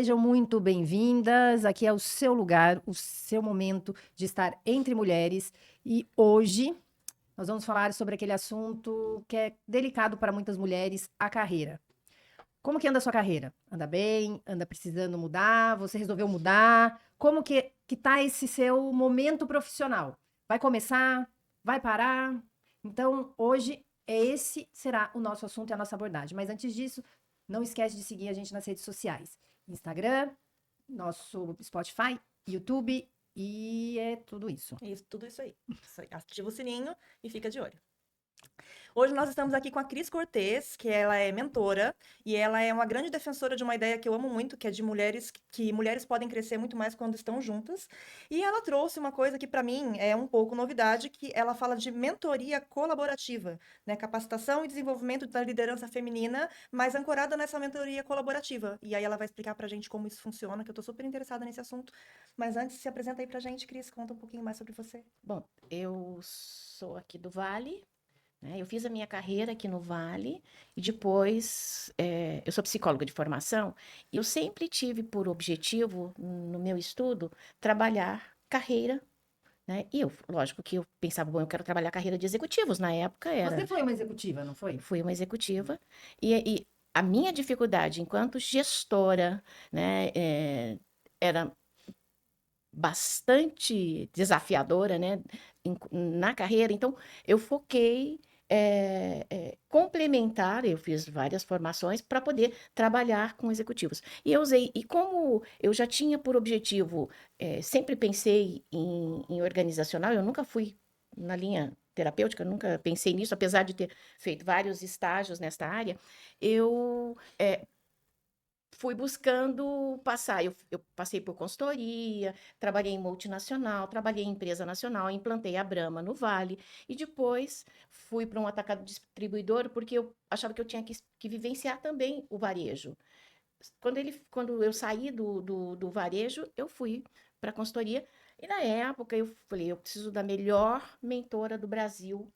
Sejam muito bem-vindas. Aqui é o seu lugar, o seu momento de estar entre mulheres. E hoje nós vamos falar sobre aquele assunto que é delicado para muitas mulheres, a carreira. Como que anda a sua carreira? Anda bem? Anda precisando mudar? Você resolveu mudar? Como que tá esse seu momento profissional? Vai começar? Vai parar? Então, hoje esse será o nosso assunto e a nossa abordagem. Mas antes disso, não esquece de seguir a gente nas redes sociais. Instagram, nosso Spotify, YouTube e é tudo isso. Isso, tudo isso aí. Isso aí. Ativa o sininho e fica de olho. Hoje nós estamos aqui com a Cris Cortez, que ela é mentora e ela é uma grande defensora de uma ideia que eu amo muito, que é de mulheres, que mulheres podem crescer muito mais quando estão juntas. E ela trouxe uma coisa que para mim é um pouco novidade, que ela fala de mentoria colaborativa, né? Capacitação e desenvolvimento da liderança feminina, mas ancorada nessa mentoria colaborativa. E aí ela vai explicar pra gente como isso funciona, que eu tô super interessada nesse assunto. Mas antes, se apresenta aí pra gente, Cris, conta um pouquinho mais sobre você. Bom, eu sou aqui do Vale, né? Eu fiz a minha carreira aqui no Vale e depois eu sou psicóloga de formação e eu sempre tive por objetivo, no meu estudo, trabalhar carreira, né? E eu, lógico que eu pensava, bom, eu quero trabalhar carreira de executivos. Na época Você era, foi uma executiva, não foi? fui uma executiva e a minha dificuldade enquanto gestora, né, era bastante desafiadora, né, na carreira. Então, eu foquei complementar, eu fiz várias formações para poder trabalhar com executivos. E eu usei, e como eu já tinha por objetivo, sempre pensei em organizacional, eu nunca fui na linha terapêutica, eu nunca pensei nisso, apesar de ter feito vários estágios nesta área, eu fui buscando passar. Eu passei por consultoria, trabalhei em multinacional, trabalhei em empresa nacional, implantei a Brahma no Vale e depois fui para um atacado distribuidor porque eu achava que eu tinha que vivenciar também o varejo. Quando eu saí do varejo, eu fui para a consultoria e na época eu falei, eu preciso da melhor mentora do Brasil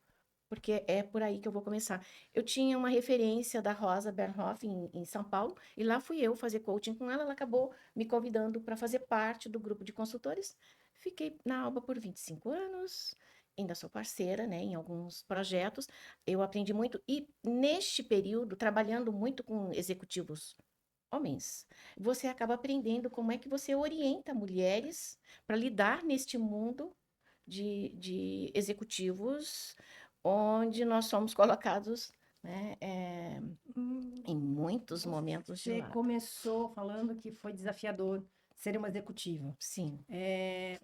porque é por aí que eu vou começar. Eu tinha uma referência da Rosa Bernhoff em São Paulo, e lá fui eu fazer coaching com ela. Ela acabou me convidando para fazer parte do grupo de consultores. Fiquei na Alba por 25 anos, ainda sou parceira, né, em alguns projetos. Eu aprendi muito, e neste período, trabalhando muito com executivos homens, você acaba aprendendo como é que você orienta mulheres para lidar neste mundo de executivos onde nós somos colocados, né, em muitos momentos de Você lado. começou falando que foi desafiador ser uma executiva. Sim,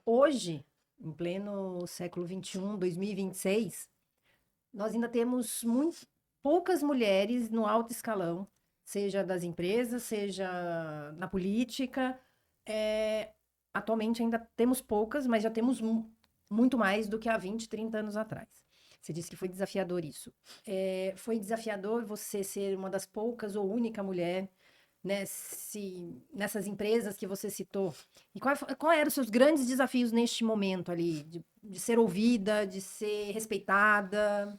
Hoje, em pleno século XXI, 2026, nós ainda temos muito, poucas mulheres no alto escalão, seja das empresas, seja na política. É, atualmente ainda temos poucas, mas já temos muito mais do que há 20, 30 anos atrás. Você disse que foi desafiador isso. Foi desafiador você ser uma das poucas ou única mulher nessas empresas que você citou. E qual eram os seus grandes desafios neste momento ali, de ser ouvida, de ser respeitada?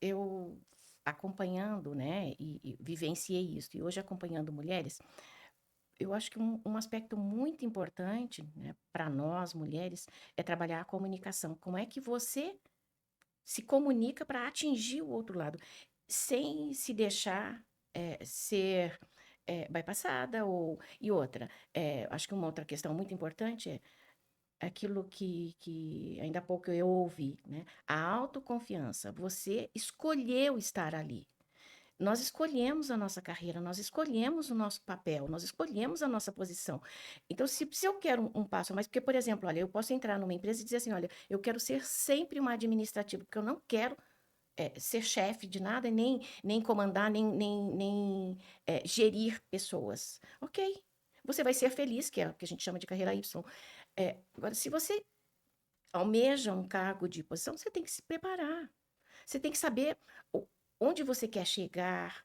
eu acompanhando, né, e vivenciei isso, e hoje acompanhando mulheres, eu acho que um aspecto muito importante, né, para nós mulheres é trabalhar a comunicação. Como é que você se comunica para atingir o outro lado, sem se deixar ser bypassada e outra. Acho que uma outra questão muito importante é aquilo que ainda há pouco eu ouvi, né? A autoconfiança. Você escolheu estar ali. Nós escolhemos a nossa carreira, nós escolhemos o nosso papel, nós escolhemos a nossa posição. Então, se eu quero um passo a mais, porque, por exemplo, olha, eu posso entrar numa empresa e dizer assim, olha, eu quero ser sempre uma administrativa, porque eu não quero ser chefe de nada, nem comandar, nem gerir pessoas. Ok, você vai ser feliz, que é o que a gente chama de carreira Y. Agora, se você almeja um cargo de posição, você tem que se preparar. Você tem que saber onde você quer chegar,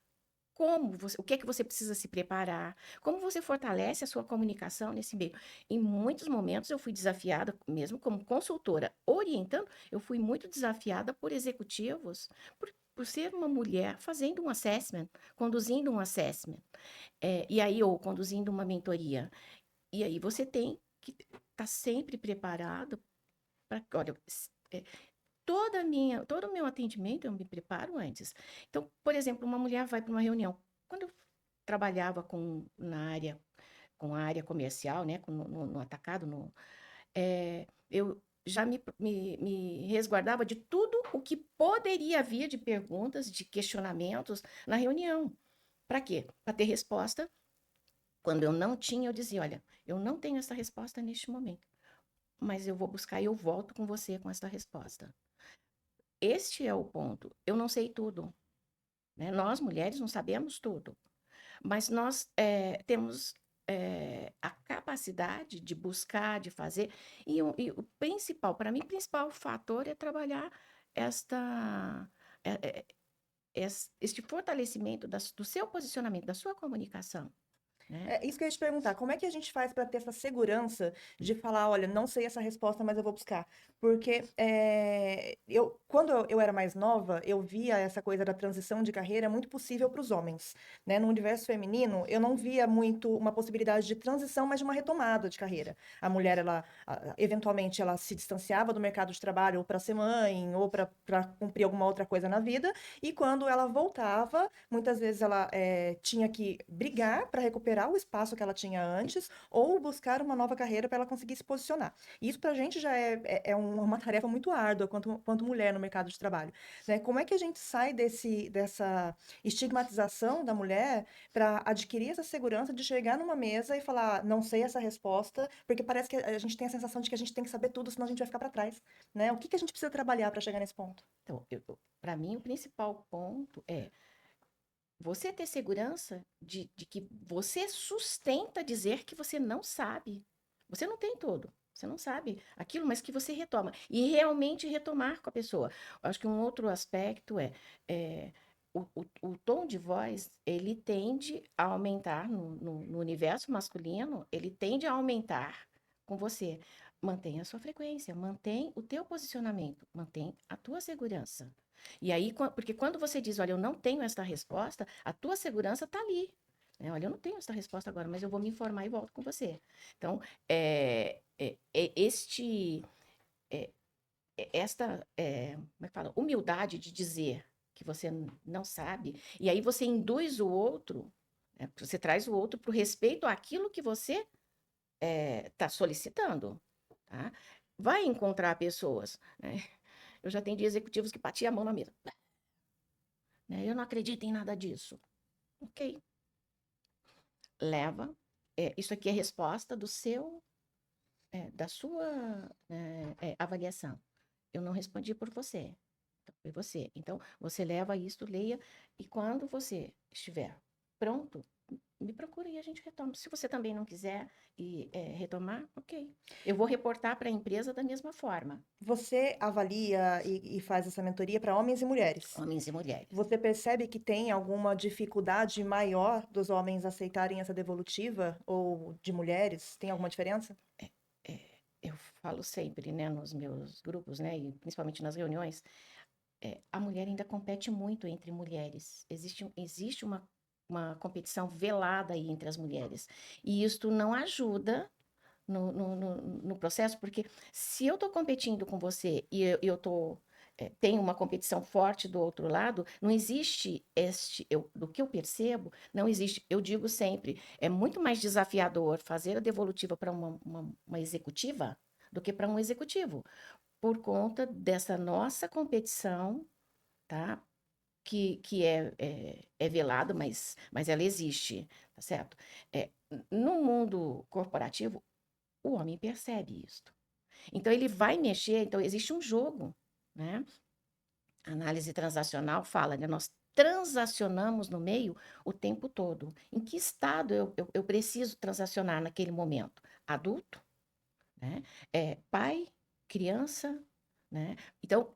o que é que você precisa se preparar, como você fortalece a sua comunicação nesse meio. Em muitos momentos eu fui desafiada, mesmo como consultora, orientando, eu fui muito desafiada por executivos, por ser uma mulher fazendo um assessment, conduzindo um assessment, e aí, ou conduzindo uma mentoria. E aí você tem que estar sempre preparado para, olha, todo o meu atendimento eu me preparo antes. Então, por exemplo, uma mulher vai para uma reunião. Quando eu trabalhava com a área comercial, né, no atacado, eu já me resguardava de tudo o que poderia vir de perguntas, de questionamentos na reunião. Para quê? Para ter resposta. Quando eu não tinha, eu dizia: olha, eu não tenho essa resposta neste momento, mas eu vou buscar e eu volto com você com essa resposta. Este é o ponto. Eu não sei tudo, né? Nós, mulheres, não sabemos tudo, mas nós temos a capacidade de buscar, de fazer, e o principal, para mim, o principal fator é trabalhar esta, é, é, este fortalecimento do seu posicionamento, da sua comunicação, né? É isso que eu ia te perguntar. Como é que a gente faz para ter essa segurança de falar, olha, não sei essa resposta, mas eu vou buscar? Porque quando eu era mais nova, eu via essa coisa da transição de carreira muito possível para os homens, né? No universo feminino, eu não via muito uma possibilidade de transição, mas de uma retomada de carreira. A mulher, eventualmente, ela se distanciava do mercado de trabalho ou para ser mãe, ou para cumprir alguma outra coisa na vida, e quando ela voltava, muitas vezes ela tinha que brigar para recuperar o espaço que ela tinha antes, ou buscar uma nova carreira para ela conseguir se posicionar. E isso para a gente já é uma tarefa muito árdua quanto mulher no mercado de trabalho, né? Como é que a gente sai dessa estigmatização da mulher para adquirir essa segurança de chegar numa mesa e falar, não sei essa resposta, porque parece que a gente tem a sensação de que a gente tem que saber tudo, senão a gente vai ficar para trás, né? O que a gente precisa trabalhar para chegar nesse ponto? Então, para mim, o principal ponto é você ter segurança de que você sustenta dizer que você não sabe. Você não tem tudo. Você não sabe aquilo, mas que você retoma. E realmente retomar com a pessoa. Eu acho que um outro aspecto o tom de voz, ele tende a aumentar no universo masculino, ele tende a aumentar com você. Mantenha a sua frequência, mantém o teu posicionamento, mantém a tua segurança. E aí, porque quando você diz, olha, eu não tenho esta resposta, a tua segurança está ali, né? Olha, eu não tenho essa resposta agora, mas eu vou me informar e volto com você. Então, como é que fala? Humildade de dizer que você não sabe, e aí você induz o outro, né? Você traz o outro para o respeito àquilo que você está solicitando, tá? Vai encontrar pessoas, né? Eu já atendi executivos que batiam a mão na mesa. Né? Eu não acredito em nada disso. Ok. Leva. Isso aqui é resposta da sua avaliação. Eu não respondi por você. Então, foi você. Então, você leva isso, leia, e quando você estiver pronto, me procura e a gente retoma. Se você também não quiser retomar, ok. Eu vou reportar para a empresa da mesma forma. Você avalia e faz essa mentoria para homens e mulheres. Homens e mulheres. Você percebe que tem alguma dificuldade maior dos homens aceitarem essa devolutiva ou de mulheres? Tem alguma diferença? Eu falo sempre, né, nos meus grupos, né, e principalmente nas reuniões, a mulher ainda compete muito entre mulheres. Existe uma competição velada aí entre as mulheres. E isto não ajuda no processo, porque se eu estou competindo com você e tenho uma competição forte do outro lado, não existe do que eu percebo, não existe. Eu digo sempre, é muito mais desafiador fazer a devolutiva para uma executiva do que para um executivo, por conta dessa nossa competição, tá? Que é velada, mas ela existe, tá certo? No mundo corporativo, o homem percebe isso. Então, ele vai mexer, então existe um jogo, né? A análise transacional fala, né? Nós transacionamos no meio o tempo todo. Em que estado eu preciso transacionar naquele momento? Adulto, né? Pai, criança, né? Então,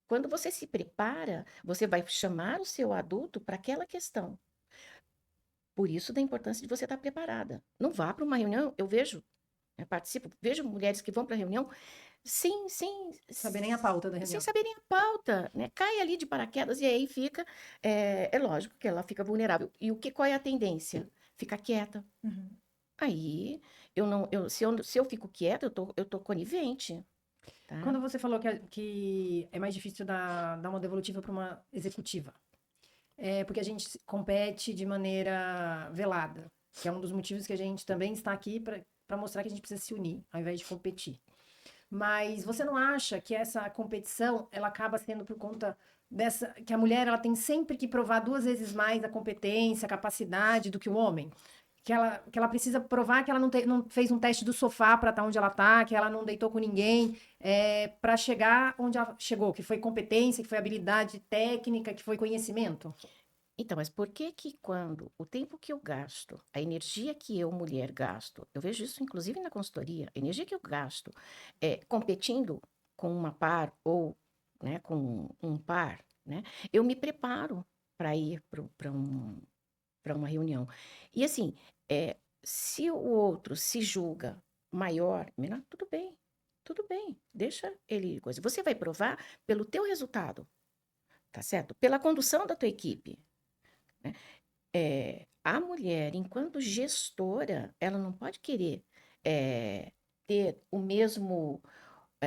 quando você se prepara, você vai chamar o seu adulto para aquela questão. Por isso da importância de você estar preparada. Não vá para uma reunião, eu vejo né? Participo, vejo mulheres que vão para a reunião sem Saber nem a pauta da sem reunião. saberem a pauta, né? Cai ali de paraquedas e aí fica, é lógico que ela fica vulnerável. E qual é a tendência? Ficar quieta. Uhum. Aí, se eu fico quieta, eu tô conivente, tá? Quando você falou que é mais difícil dar uma devolutiva para uma executiva, é porque a gente compete de maneira velada, que é um dos motivos que a gente também está aqui para mostrar que a gente precisa se unir, ao invés de competir. Mas você não acha que essa competição, ela acaba sendo por conta dessa, que a mulher ela tem sempre que provar 2 vezes mais a competência, a capacidade do que o homem? Que ela precisa provar que ela não fez um teste do sofá para estar onde ela está, que ela não deitou com ninguém, para chegar onde ela chegou, que foi competência, que foi habilidade técnica, que foi conhecimento? Então, mas por que que quando o tempo que eu gasto, a energia que eu, mulher, gasto, eu vejo isso inclusive na consultoria, a energia que eu gasto competindo com uma par ou, né, com um par, né, eu me preparo para ir para uma reunião. E assim, se o outro se julga maior, menor, tudo bem, deixa ele coisa. Você vai provar pelo teu resultado, tá certo? Pela condução da tua equipe, né? A mulher, enquanto gestora, ela não pode querer ter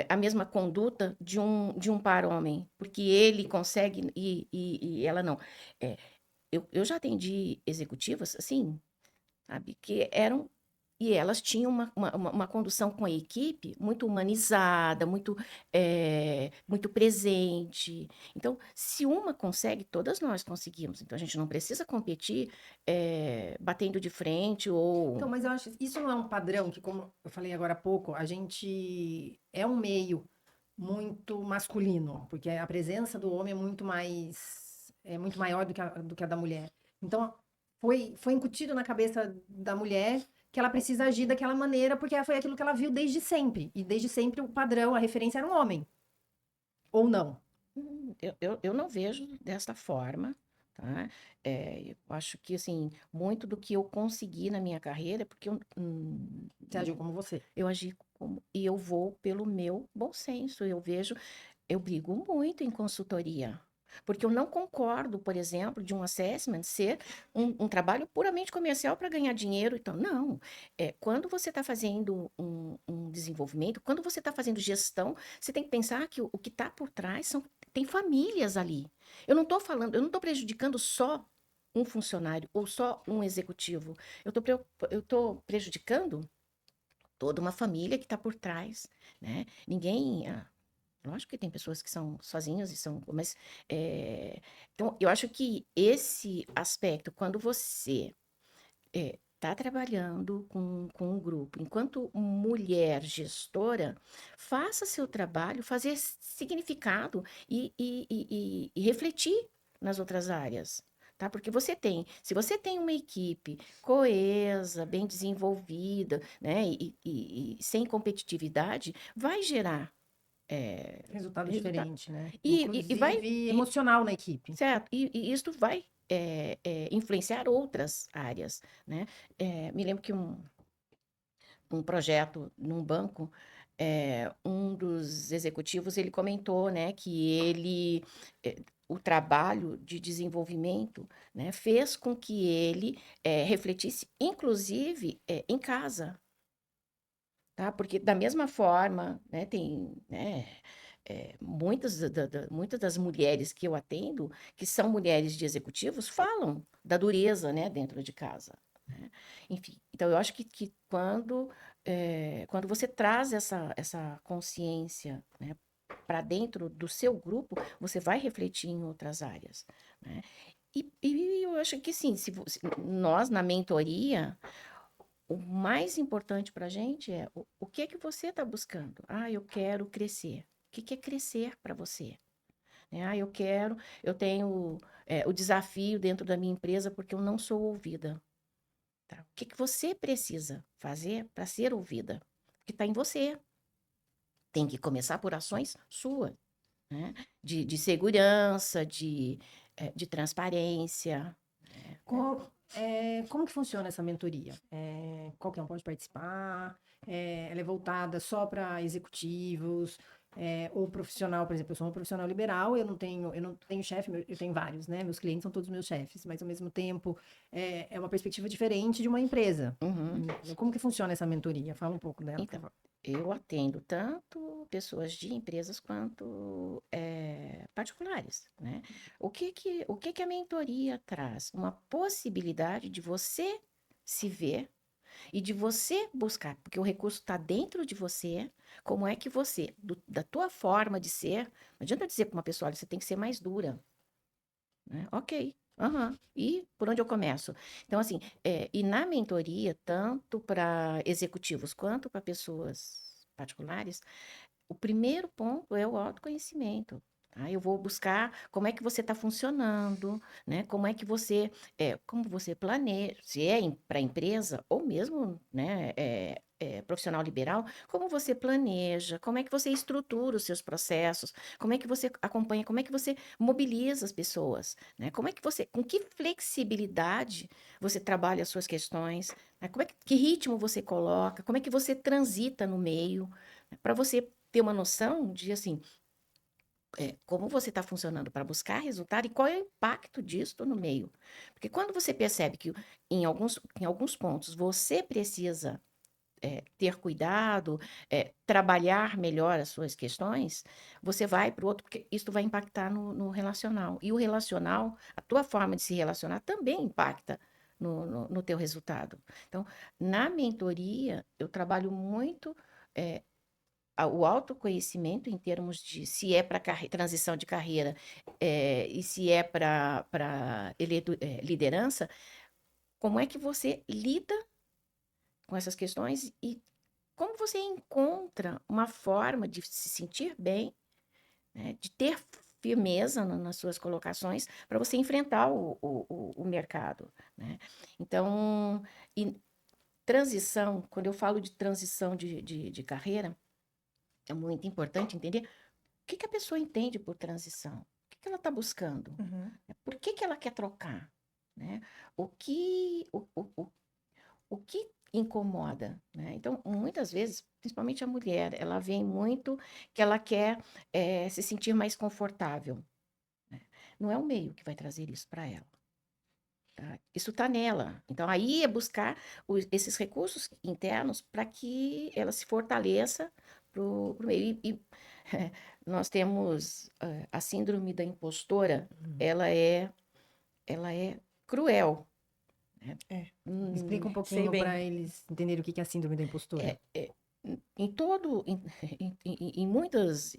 a mesma conduta de um par homem, porque ele consegue e ela não. É, eu já atendi executivas, assim, sabe, que eram. E elas tinham uma condução com a equipe muito humanizada, muito presente. Então, se uma consegue, todas nós conseguimos. Então, a gente não precisa competir batendo de frente Então, ou. mas eu acho que isso não é um padrão que, como eu falei agora há pouco, a gente é um meio muito masculino, porque a presença do homem é muito maior do que a da mulher. Então, foi incutido na cabeça da mulher que ela precisa agir daquela maneira, porque foi aquilo que ela viu desde sempre. E desde sempre o padrão, a referência era um homem. Ou não. Eu não vejo dessa forma, tá? Eu acho que, assim, muito do que eu consegui na minha carreira é porque Você agiu como você. eu agi como. E eu vou pelo meu bom senso. Eu brigo muito em consultoria. Porque eu não concordo, por exemplo, de um assessment ser um trabalho puramente comercial para ganhar dinheiro. Então, não. Quando você está fazendo um desenvolvimento, quando você está fazendo gestão, você tem que pensar que o que está por trás tem famílias ali. Eu não estou prejudicando só um funcionário ou só um executivo. Eu estou prejudicando toda uma família que está por trás, né? Ninguém. Lógico que tem pessoas que são sozinhas e são, mas então eu acho que esse aspecto, quando você está trabalhando com um grupo, enquanto mulher gestora, faça seu trabalho, fazer significado e refletir nas outras áreas. Tá? Porque se você tem uma equipe coesa, bem desenvolvida, né, e sem competitividade, vai gerar Resultado resultado. diferente, né? E vai, Inclusive emocional na equipe. certo? E isso vai influenciar outras áreas, né? Me lembro que um projeto num banco, um dos executivos, ele comentou, né, que o trabalho de desenvolvimento, né, fez com que ele refletisse, inclusive, em casa, tá? Porque da mesma forma, né, tem, né, muitas das mulheres que eu atendo, que são mulheres de executivos, falam da dureza, né, dentro de casa, né? Enfim, então eu acho que quando você traz essa consciência, né, para dentro do seu grupo, você vai refletir em outras áreas, né? E eu acho que sim, se nós na mentoria, o mais importante para a gente é o que é que você está buscando. Ah, eu quero crescer. O que que é crescer para você? Né? Ah, eu tenho o desafio dentro da minha empresa porque eu não sou ouvida. Tá? O que que você precisa fazer para ser ouvida? Que está em você. Tem que começar por ações suas, né? De segurança, de transparência. Co- Como que funciona essa mentoria? Qualquer um pode participar? Ela é voltada só para executivos? Ou profissional, por exemplo, eu sou um profissional liberal, eu não tenho chefe, eu tenho vários, né? Meus clientes são todos meus chefes, mas ao mesmo tempo é uma perspectiva diferente de uma empresa. Uhum. Como que funciona essa mentoria? Fala um pouco dela, por Então, favor. eu atendo tanto pessoas de empresas quanto particulares, né? O que que a mentoria traz? Uma possibilidade de você se ver e de você buscar, porque o recurso está dentro de você. Como é que você, da tua forma de ser, não adianta dizer para uma pessoa, olha, você tem que ser mais dura, né? Ok. Aham. E por onde eu começo? Então, assim, e na mentoria, tanto para executivos quanto para pessoas particulares, o primeiro ponto é o autoconhecimento. Tá? Eu vou buscar como é que você está funcionando, né? Como você planeja, se é para empresa ou mesmo, né, profissional liberal, como você planeja, como é que você estrutura os seus processos, como é que você acompanha, como é que você mobiliza as pessoas, né? Com que flexibilidade você trabalha as suas questões, né? Que ritmo você coloca, como é que você transita no meio, para você ter uma noção de assim, como você está funcionando para buscar resultado e qual é o impacto disso no meio. Porque quando você percebe que em alguns pontos você precisa ter cuidado, trabalhar melhor as suas questões, você vai para o outro, porque isso vai impactar no relacional. E o relacional, a tua forma de se relacionar também impacta no teu resultado. Então, na mentoria, eu trabalho muito eh, o autoconhecimento em termos de se é para transição de carreira e se é para liderança, como é que você lida com essas questões e como você encontra uma forma de se sentir bem, né, de ter firmeza nas suas colocações para você enfrentar o mercado, né? Então, e transição, quando eu falo de transição de carreira, é muito importante entender o que que a pessoa entende por transição? O que que ela está buscando? Uhum. Por que que ela quer trocar? Né? O que incomoda? Né? Então, muitas vezes, principalmente a mulher, ela vem muito que ela quer se sentir mais confortável. Né? Não é o meio que vai trazer isso para ela. Tá? Isso está nela. Então, aí é buscar esses recursos internos para que ela se fortaleça para o meio. Nós temos a síndrome da impostora, ela é cruel. Né? É, Hum, Explica um sei pouquinho bem. para eles entenderem o que que é a síndrome da impostora. é, é, em todo, em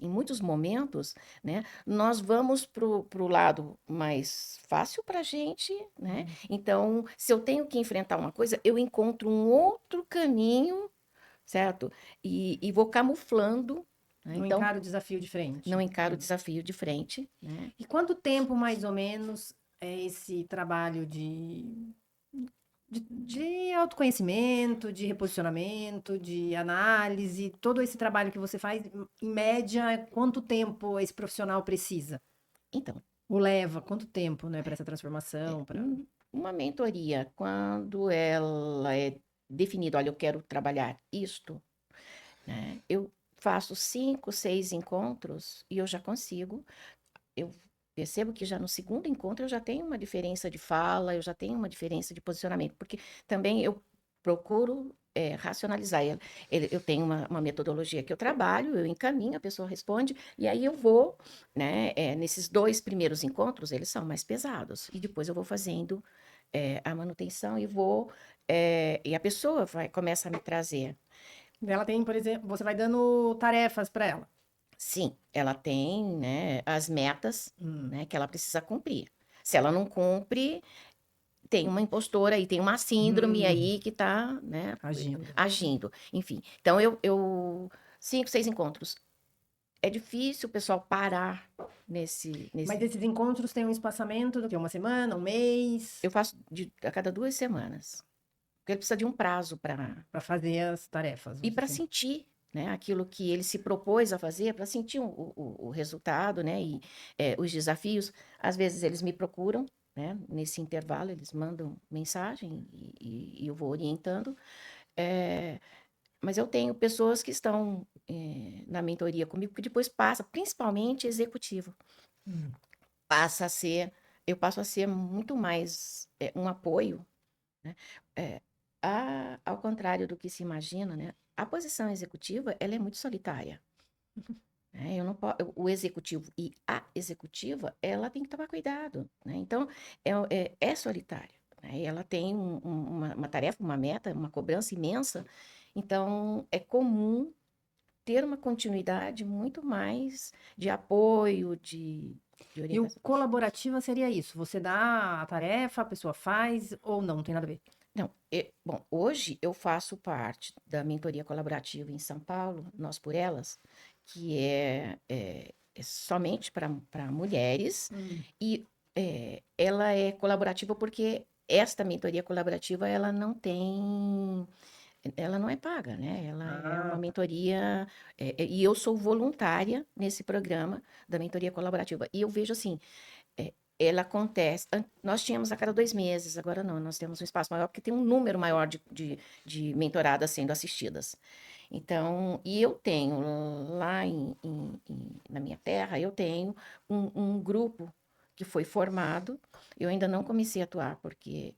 muitos momentos, né, nós vamos pro lado mais fácil para a gente, né? Então, se eu tenho que enfrentar uma coisa, eu encontro um outro caminho, certo? E vou camuflando, né? Não Então, encara o desafio de não frente. encaro o desafio de frente, né? E quanto tempo, mais ou menos, é esse trabalho de autoconhecimento, de reposicionamento, de análise, todo esse trabalho que você faz, em média, quanto tempo esse profissional precisa? Então, Ou leva? Quanto tempo, né, para essa transformação? uma mentoria, quando ela é definida, olha, eu quero trabalhar isto, né? Eu faço 5, 6 encontros e eu já consigo. Eu percebo que já no segundo encontro eu já tenho uma diferença de fala, eu já tenho uma diferença de posicionamento, porque também eu procuro racionalizar. Eu tenho uma metodologia que eu trabalho, eu encaminho, a pessoa responde, e aí eu vou, né, nesses 2 primeiros encontros, eles são mais pesados, e depois eu vou fazendo a manutenção e a pessoa começa a me trazer. Ela tem, por exemplo, você vai dando tarefas para ela. Sim, ela tem, né, as metas, Hum, né, que ela precisa cumprir. Se ela não cumpre, tem uma impostora aí, tem uma síndrome hum, aí que está, né, agindo. agindo. Enfim, então eu 5, 6 encontros. É difícil o pessoal parar nesse. Mas esses encontros têm um espaçamento do que? Uma semana, um mês, Eu faço a cada 2 semanas. Porque ele precisa de um prazo para para fazer as tarefas, e vamos para dizer assim. sentir, né, aquilo que ele se propôs a fazer, para sentir o resultado, né, e os desafios. Às vezes eles me procuram, né? Nesse intervalo, eles mandam mensagem e eu vou orientando. É, mas eu tenho pessoas que estão na mentoria comigo, que depois passa, principalmente executivo, Hum. passa a ser, eu passo a ser muito mais um apoio, né? É, ao contrário do que se imagina, né? A posição executiva, ela é muito solitária. Né? Eu não o executivo e a executiva, ela tem que tomar cuidado, né? Então, é solitária, né? Ela tem uma tarefa, uma meta, uma cobrança imensa. Então, é comum ter uma continuidade muito mais de apoio, de E o orientação. colaborativa seria isso? Você dá a tarefa, a pessoa faz ou não? Não tem nada a ver. Não, bom, hoje eu faço parte da mentoria colaborativa em São Paulo, Nós por Elas, que é somente para mulheres, e ela é colaborativa porque esta mentoria colaborativa, ela não é paga, né? Ela é uma Ah, tá. mentoria, e eu sou voluntária nesse programa da mentoria colaborativa. E eu vejo assim, ela acontece. Nós tínhamos a cada 2 meses, agora não, nós temos um espaço maior, porque tem um número maior de mentoradas sendo assistidas. Então, e eu tenho lá na minha terra, eu tenho um grupo que foi formado. Eu ainda não comecei a atuar, porque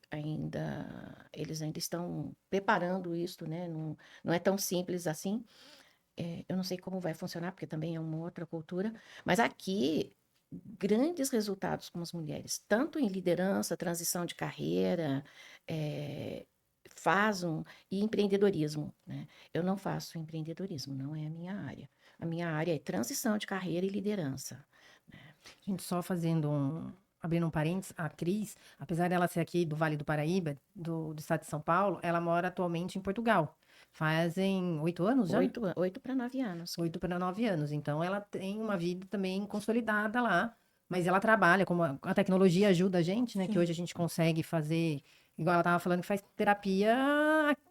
eles ainda estão preparando isso, né? Não é tão simples assim. Eu não sei como vai funcionar, porque também é uma outra cultura, mas aqui, grandes resultados com as mulheres, tanto em liderança, transição de carreira, eh, e empreendedorismo, né? Eu não faço empreendedorismo, não é a minha área. A minha área é transição de carreira e liderança. Gente, só abrindo um parênteses, a Cris, apesar dela ser aqui do Vale do Paraíba, do estado de São Paulo, ela mora atualmente em Portugal. Fazem 8 anos já? 8 para 9 anos. 8 para 9 anos. Então, ela tem uma vida também consolidada lá, mas ela trabalha, como a tecnologia ajuda a gente, né? Que Sim. hoje a gente consegue fazer, igual ela estava falando, que faz terapia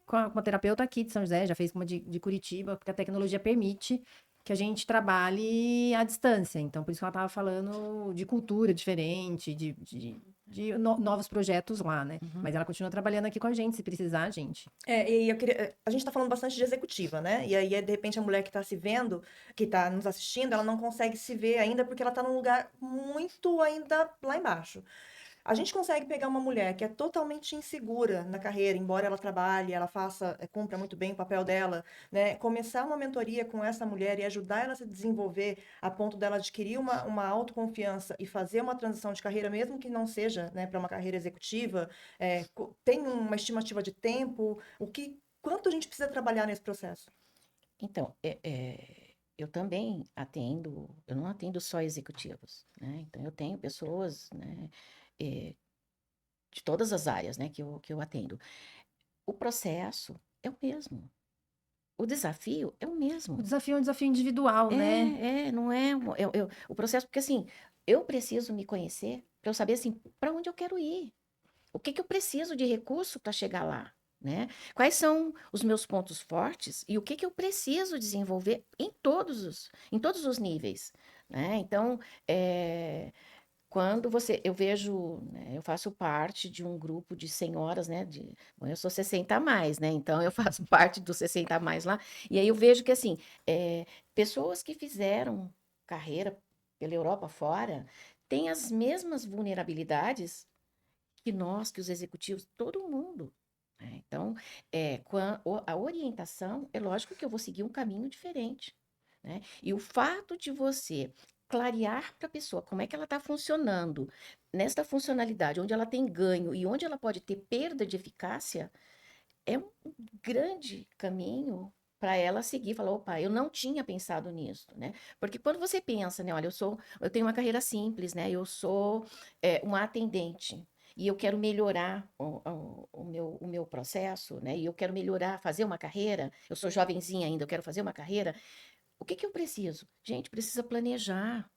com a terapeuta aqui de São José, já fez com uma de Curitiba, porque a tecnologia permite que a gente trabalhe à distância. Então, por isso que ela estava falando de cultura diferente, de novos projetos lá, né? Uhum. Mas ela continua trabalhando aqui com a gente, se precisar, gente. E eu queria, a gente tá falando bastante de executiva, né? E aí, de repente, a mulher que tá se vendo, que tá nos assistindo, ela não consegue se ver ainda porque ela tá num lugar muito ainda lá embaixo. A gente consegue pegar uma mulher que é totalmente insegura na carreira, embora ela trabalhe, ela faça, cumpra muito bem o papel dela, né? Começar uma mentoria com essa mulher e ajudar ela a se desenvolver a ponto dela adquirir uma autoconfiança e fazer uma transição de carreira, mesmo que não seja, né, para uma carreira executiva, tem uma estimativa de tempo, quanto a gente precisa trabalhar nesse processo? Então, eu também atendo, eu não atendo só executivos, né? Então, eu tenho pessoas, né, eh, de todas as áreas, né, que eu atendo. O processo é o mesmo. O desafio é o O mesmo. desafio é um desafio individual, né? Não é o processo, porque assim, eu preciso me conhecer para eu saber assim, para onde eu quero ir. O que que eu preciso de recurso para chegar lá, né? Quais são os meus pontos fortes e o que que eu preciso desenvolver em todos os níveis, né? Então, quando eu vejo, né, eu faço parte de um grupo de senhoras, né, bom, eu sou 60 a mais, né, então eu faço parte dos 60 a mais lá, e aí eu vejo que, assim, pessoas que fizeram carreira pela Europa fora, têm as mesmas vulnerabilidades que nós, que os executivos, todo mundo, né? Então, a orientação, é lógico que eu vou seguir um caminho diferente, né? E o fato de você clarear para a pessoa como é que ela está funcionando nesta funcionalidade, onde ela tem ganho e onde ela pode ter perda de eficácia, é um grande caminho para ela seguir, falar, opa, eu não tinha pensado nisso, né? Porque quando você pensa, né, olha, eu tenho uma carreira simples, né? Eu sou uma atendente e eu quero melhorar o meu processo, né? E eu quero melhorar, fazer uma carreira. Eu sou jovenzinha ainda, eu quero fazer uma carreira. O que que eu preciso? Gente, precisa planejar.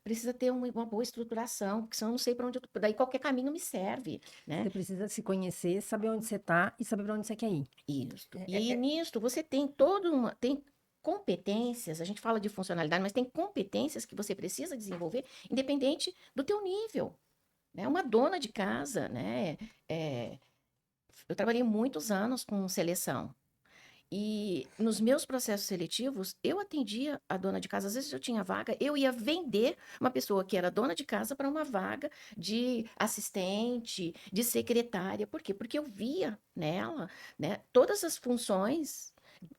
Precisa ter uma boa estruturação, porque senão eu não sei para onde daí qualquer caminho me serve, né? Você precisa se conhecer, saber onde você tá e saber para onde você quer ir. Isto. É, E aí, é, nisto, você tem competências, a gente fala de funcionalidade, mas tem competências que você precisa desenvolver, independente do teu nível, né? Uma dona de casa, né? É, eu trabalhei muitos anos com seleção. E nos meus processos seletivos, eu atendia a dona de casa. Às vezes eu tinha vaga, eu ia vender uma pessoa que era dona de casa para uma vaga de assistente, de secretária. Por quê? Porque eu via nela, né, todas as funções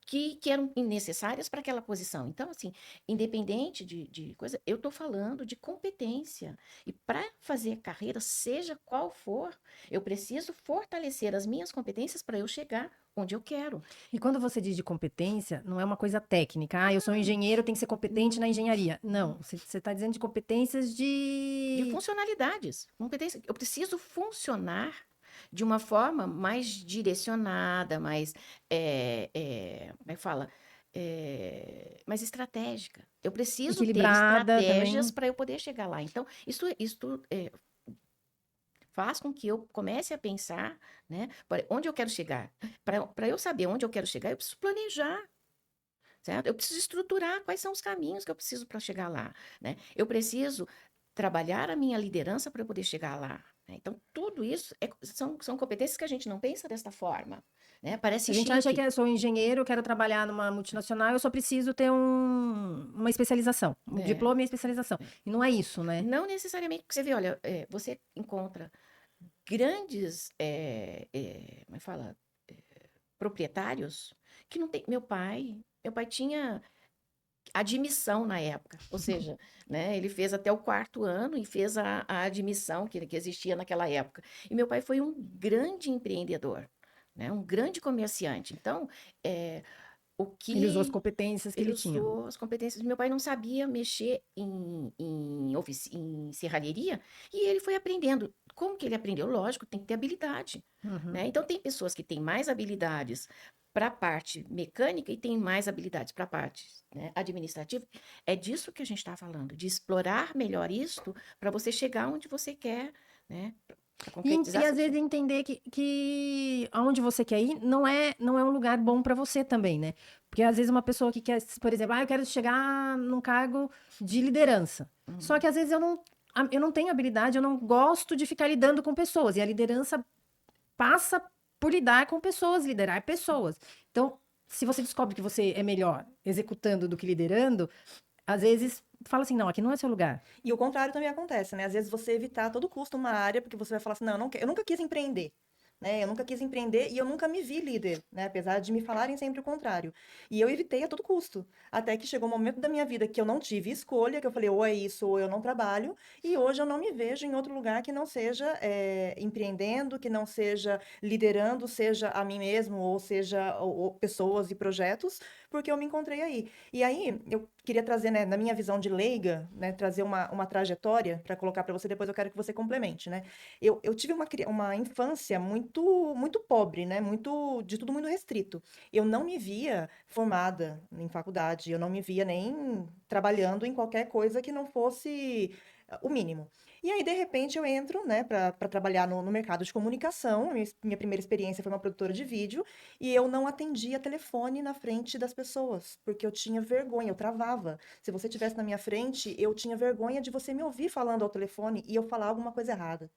que eram necessárias para aquela posição. Então, assim, independente de coisa, eu estou falando de competência. E para fazer carreira, seja qual for, eu preciso fortalecer as minhas competências para eu chegar onde eu quero. E quando você diz de competência, não é uma coisa técnica. Ah, eu sou um engenheiro, tem que ser competente na engenharia. Não, você está dizendo de competências De de... funcionalidades. Competência. Eu preciso funcionar de uma forma mais direcionada, mais, como é que fala? Mais estratégica. Eu preciso ter equilibrada estratégias também. para eu poder chegar lá. Então, isso faz com que eu comece a pensar, né, onde eu quero chegar. Para eu saber onde eu quero chegar, eu preciso planejar. Certo? Eu preciso estruturar quais são os caminhos que eu preciso para chegar lá, né? Eu preciso trabalhar a minha liderança para eu poder chegar lá, né? Então, tudo isso são competências que a gente não pensa dessa forma, né? A Parece gente acha que chique. eu sou engenheiro, eu quero trabalhar numa multinacional, eu só preciso ter uma especialização, um É, diploma e especialização. E não é isso, né? não necessariamente, porque você vê, olha, você encontra grandes, como é que fala? Proprietários que não tem. Meu pai tinha admissão na época, ou seja, né, ele fez até o quarto ano e fez a admissão que existia naquela época. E meu pai foi um grande empreendedor, né, um grande comerciante. Então, o Ele usou as que competências que ele ele tinha. usou as competências. Meu pai não sabia mexer em serralheria e ele foi aprendendo. Como que ele aprendeu? Lógico, tem que ter habilidade, Uhum. né? Então, tem pessoas que têm mais habilidades para a parte mecânica e têm mais habilidades para a parte, né, administrativa. É disso que a gente está falando, de explorar melhor isto para você chegar onde você quer, né? Para E concretizar às seu vezes sonho. entender que aonde você quer ir não é um lugar bom para você também, né? Porque às vezes uma pessoa que quer, por exemplo, eu quero chegar num cargo de liderança. Só Uhum. que às vezes eu não tenho habilidade, eu não gosto de ficar lidando com pessoas. E a liderança passa por lidar com pessoas, liderar pessoas. Então, se você descobre que você é melhor executando do que liderando, às vezes fala assim, não, aqui não é seu lugar. E o contrário também acontece, né? Às vezes você evitar a todo custo uma área, porque você vai falar assim, não, eu nunca quis empreender. Né? Eu nunca quis empreender e eu nunca me vi líder, né? Apesar de me falarem sempre o contrário. E eu evitei a todo custo. Até que chegou um momento da minha vida que eu não tive escolha, que eu falei, ou é isso, ou eu não trabalho. E hoje eu não me vejo em outro lugar que não seja empreendendo, que não seja liderando, seja a mim mesmo, ou seja ou pessoas e projetos, porque eu me encontrei aí. E aí, eu queria trazer, né, na minha visão de leiga, né, trazer uma trajetória para colocar para você, depois eu quero que você complemente, né? Eu tive uma infância muito pobre, né? De tudo muito restrito. Eu não me via formada em faculdade, eu não me via nem trabalhando em qualquer coisa que não fosse o mínimo. E aí, de repente, eu entro, né, para trabalhar no mercado de comunicação. Minha primeira experiência foi uma produtora de vídeo, e eu não atendia telefone na frente das pessoas, porque eu tinha vergonha, eu travava. Se você estivesse na minha frente, eu tinha vergonha de você me ouvir falando ao telefone e eu falar alguma coisa errada.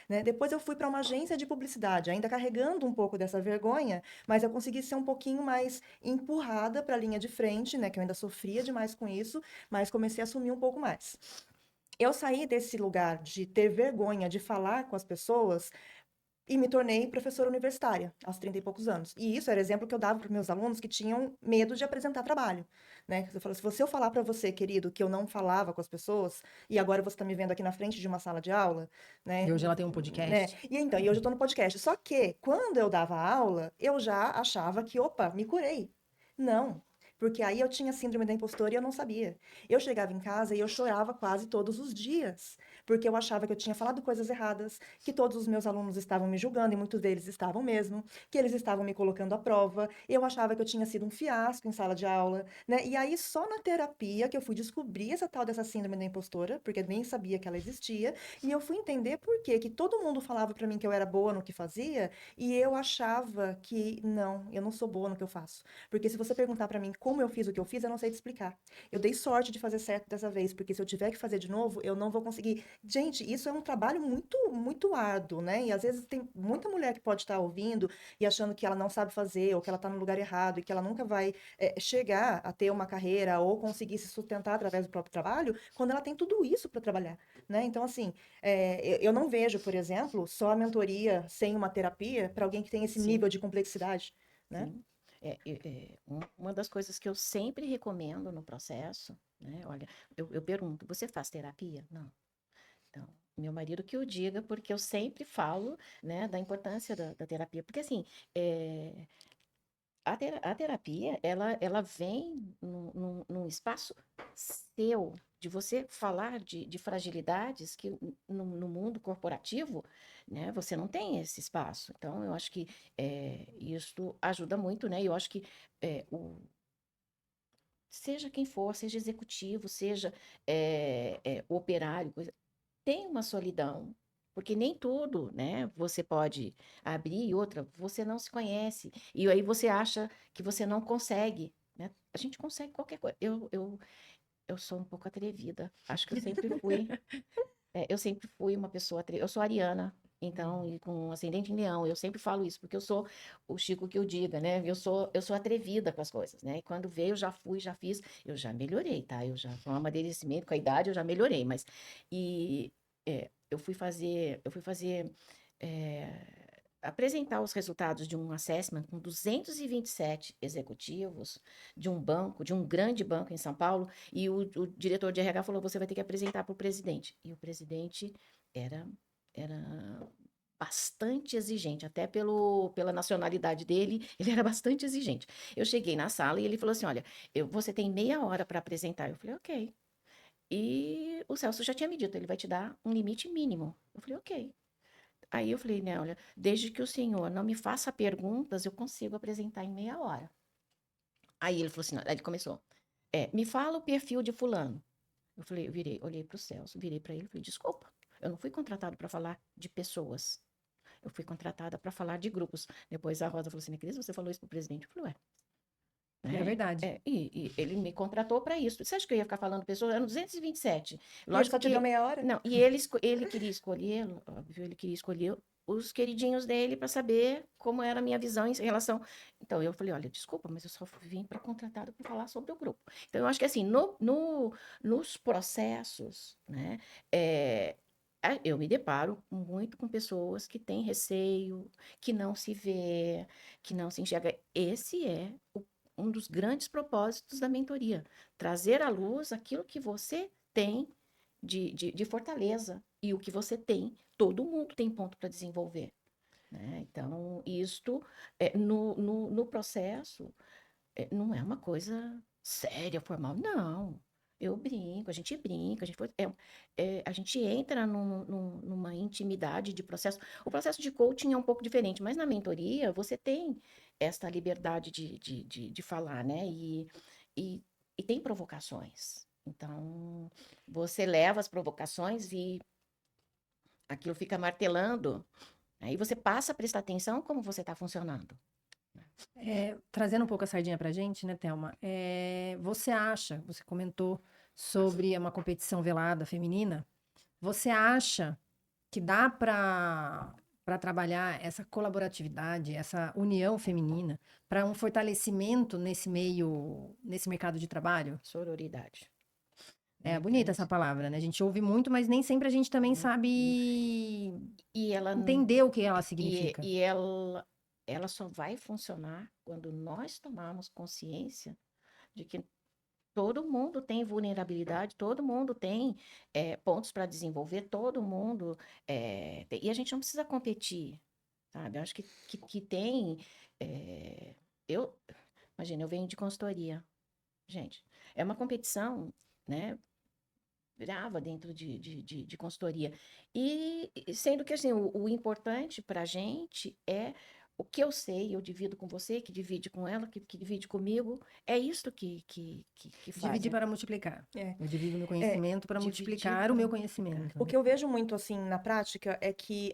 Né? Depois eu fui para uma agência de publicidade, ainda carregando um pouco dessa vergonha, mas eu consegui ser um pouquinho mais empurrada para a linha de frente, né? Que eu ainda sofria demais com isso, mas comecei a assumir um pouco mais. Eu saí desse lugar de ter vergonha de falar com as pessoas e me tornei professora universitária aos 30 e poucos anos. E isso era exemplo que eu dava para meus alunos que tinham medo de apresentar trabalho, né? Eu falo, se eu falar para você, querido, que eu não falava com as pessoas e agora você está me vendo aqui na frente de uma sala de aula, E né? hoje ela tem um Né? podcast. E então, e hoje eu estou no podcast. Só que quando eu dava aula, eu já achava que, opa, me curei. Não. Porque aí eu tinha síndrome da impostora e eu não sabia. Eu chegava em casa e eu chorava quase todos os dias, porque eu achava que eu tinha falado coisas erradas, que todos os meus alunos estavam me julgando, e muitos deles estavam mesmo, que eles estavam me colocando à prova. Eu achava que eu tinha sido um fiasco em sala de aula, né? E aí só na terapia que eu fui descobrir essa tal dessa síndrome da impostora, porque eu nem sabia que ela existia, e eu fui entender por quê, que todo mundo falava para mim que eu era boa no que fazia, e eu achava que não, eu não sou boa no que eu faço. Porque se você perguntar para mim como eu fiz o que eu fiz, eu não sei te explicar. Eu dei sorte de fazer certo dessa vez, porque se eu tiver que fazer de novo, eu não vou conseguir. Gente, isso é um trabalho muito, muito árduo, né? E às vezes tem muita mulher que pode estar ouvindo e achando que ela não sabe fazer, ou que ela está no lugar errado, e que ela nunca vai chegar a ter uma carreira ou conseguir se sustentar através do próprio trabalho, quando ela tem tudo isso para trabalhar, né? Então, assim, eu não vejo, por exemplo, só a mentoria sem uma terapia para alguém que tem esse Sim, nível de complexidade, né? sim. Uma das coisas que eu sempre recomendo no processo, né? Olha, eu pergunto, você faz terapia? Não. Então, meu marido que o diga, porque eu sempre falo, né, da importância da terapia. Porque, assim, a terapia, ela vem num espaço seu, de você falar de fragilidades que no mundo corporativo, né, você não tem esse espaço. Então, eu acho que isso ajuda muito, né? E eu acho que seja quem for, seja executivo, seja operário, tem uma solidão, porque nem tudo, né, você pode abrir e outra, você não se conhece, e aí você acha que você não consegue, né? A gente consegue qualquer coisa. Eu sou um pouco atrevida, acho que eu sempre fui uma pessoa atrevida. Eu sou ariana, então, e com ascendente em leão, eu sempre falo isso, porque eu sou o Chico que eu diga, né? Eu sou atrevida com as coisas, né? E quando veio, eu já fui, já fiz, eu já melhorei, tá? Eu já, com o amadurecimento, com a idade, eu já melhorei, mas, eu fui fazer, apresentar os resultados de um assessment com 227 executivos de um banco, de um grande banco em São Paulo, e o diretor de RH falou: você vai ter que apresentar para o presidente. E o presidente era bastante exigente, até pela nacionalidade dele, ele era bastante exigente. Eu cheguei na sala e ele falou assim: olha, você tem meia hora para apresentar. Eu falei: ok. E o Celso já tinha me dito, ele vai te dar um limite mínimo. Eu falei: ok. Aí eu falei, né, olha, desde que o senhor não me faça perguntas, eu consigo apresentar em meia hora. Aí ele falou assim, aí ele começou, me fala o perfil de fulano. Eu falei, olhei para o Celso, virei para ele e falei, desculpa, eu não fui contratado para falar de pessoas. Eu fui contratada para falar de grupos. Depois a Rosa falou assim, Cris, você falou isso pro presidente? Eu falei, ué. É Né? verdade. E ele me contratou para isso. Você acha que eu ia ficar falando pessoas? Eram 227. E ele só Lógico te deu que. meia hora? Não, e ele queria escolher, óbvio, ele queria escolher os queridinhos dele para saber como era a minha visão em relação. Então eu falei: olha, desculpa, mas eu só vim para contratado para falar sobre o grupo. Então eu acho que assim, nos processos, né, eu me deparo muito com pessoas que têm receio, que não se vê, que não se enxerga. Esse é um dos grandes propósitos da mentoria, trazer à luz aquilo que você tem de fortaleza e o que você tem, todo mundo tem ponto para desenvolver, né? Então, isto no processo não é uma coisa séria, formal, não. Eu brinco, a gente brinca, a gente entra numa intimidade de processo. O processo de coaching é um pouco diferente, mas na mentoria você tem esta liberdade de falar, né? E, e tem provocações. Então, você leva as provocações e aquilo fica martelando. Aí você passa a prestar atenção como você está funcionando. Trazendo um pouco a sardinha pra gente, né, Thelma? Você comentou sobre uma competição velada feminina. Você acha que dá para trabalhar essa colaboratividade, essa união feminina, para um fortalecimento nesse meio, nesse mercado de trabalho? Sororidade. É Né? bonita essa palavra, né? A gente ouve muito, mas nem sempre a gente também Uhum. sabe E ela entender o que ela e, significa. e ela só vai funcionar quando nós tomarmos consciência de que todo mundo tem vulnerabilidade, todo mundo tem pontos para desenvolver, todo mundo e a gente não precisa competir, sabe? Eu acho que tem é, eu imagina, eu venho de consultoria, gente, é uma competição, né? Brava dentro de consultoria. E sendo que assim, o importante para a gente é o que eu sei, eu divido com você, que divide com ela, que divide comigo. É isso que faz, Dividir né? para multiplicar. É. Eu divido meu É, conhecimento para Dividir multiplicar o para meu multiplicar. conhecimento, o né? que eu vejo muito assim na prática é que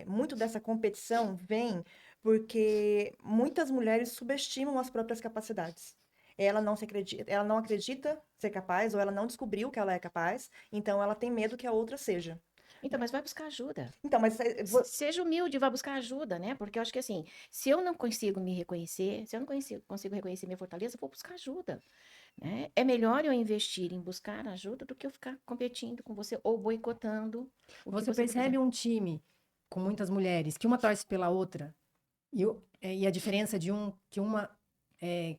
muito dessa competição vem porque muitas mulheres subestimam as próprias capacidades. ela não acredita ser capaz, ou ela não descobriu que ela é capaz, então ela tem medo que a outra seja. Então, mas vai buscar ajuda. Então, mas Seja humilde, vá buscar ajuda, né? Porque eu acho que assim, se eu não consigo me reconhecer, se eu não consigo reconhecer minha fortaleza, eu vou buscar ajuda, né? É melhor eu investir em buscar ajuda do que eu ficar competindo com você ou boicotando o que Você você quer fazer. percebe um time com muitas mulheres, que uma torce pela outra, e a diferença de que uma é,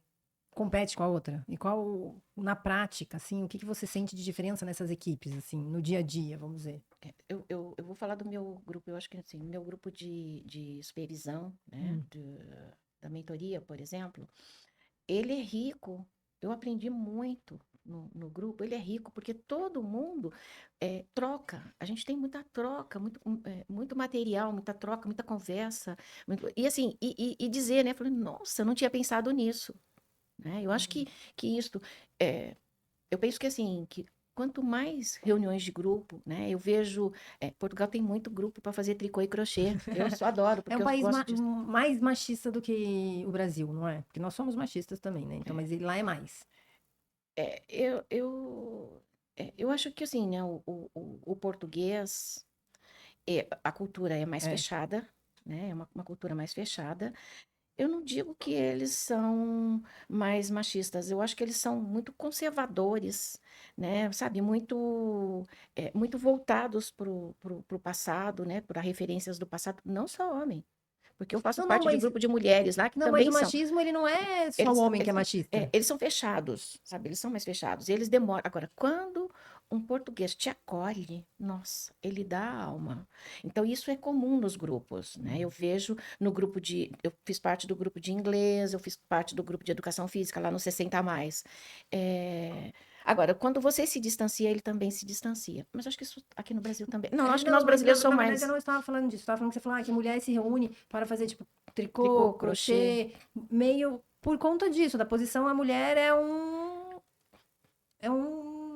compete com a outra? E qual, na prática, assim, o que que você sente de diferença nessas equipes, assim, no dia a dia, vamos dizer? Eu vou falar do meu grupo, eu acho que assim, o meu grupo de supervisão, né? Hum. Da mentoria, por exemplo, ele é rico. Eu aprendi muito no grupo. Ele é rico porque todo mundo troca. A gente tem muita troca, muito material, muita troca, muita conversa. E assim, e dizer, né? Falei, nossa, eu não tinha pensado nisso. Né? Eu acho que isto. é, eu penso que assim, que quanto mais reuniões de grupo, né? Eu vejo. Portugal tem muito grupo para fazer tricô e crochê. Eu só adoro, É porque um eu país gosto disso. mais machista do que o Brasil, não é? Porque nós somos machistas também, né? Então, mas lá é mais. É, eu acho que assim, né, o português, a cultura é mais É. fechada, né? É uma cultura mais fechada. Eu não digo que eles são mais machistas, eu acho que eles são muito conservadores, né? Sabe, muito voltados pro passado, né? Para referências do passado, não só homem, porque eu faço Não, parte de grupo de mulheres lá que não, mas também o são. machismo, ele não é só o Eles, homem que é eles, machista. eles são fechados, sabe? Eles são mais fechados. Eles demoram. Agora, quando um português te acolhe, nossa, ele dá alma. Então, isso é comum nos grupos, né? Eu vejo no grupo de. Eu fiz parte do grupo de inglês, eu fiz parte do grupo de educação física lá no 60 a mais. É, Agora, quando você se distancia, ele também se distancia. Mas acho que isso aqui no Brasil também. Não, acho que nós Não, mas brasileiros somos na verdade eu mais não estava falando disso. Estava falando que você falou que mulher se reúne para fazer, tipo, tricô, tricô, crochê. crochê, meio por conta disso, da posição, a mulher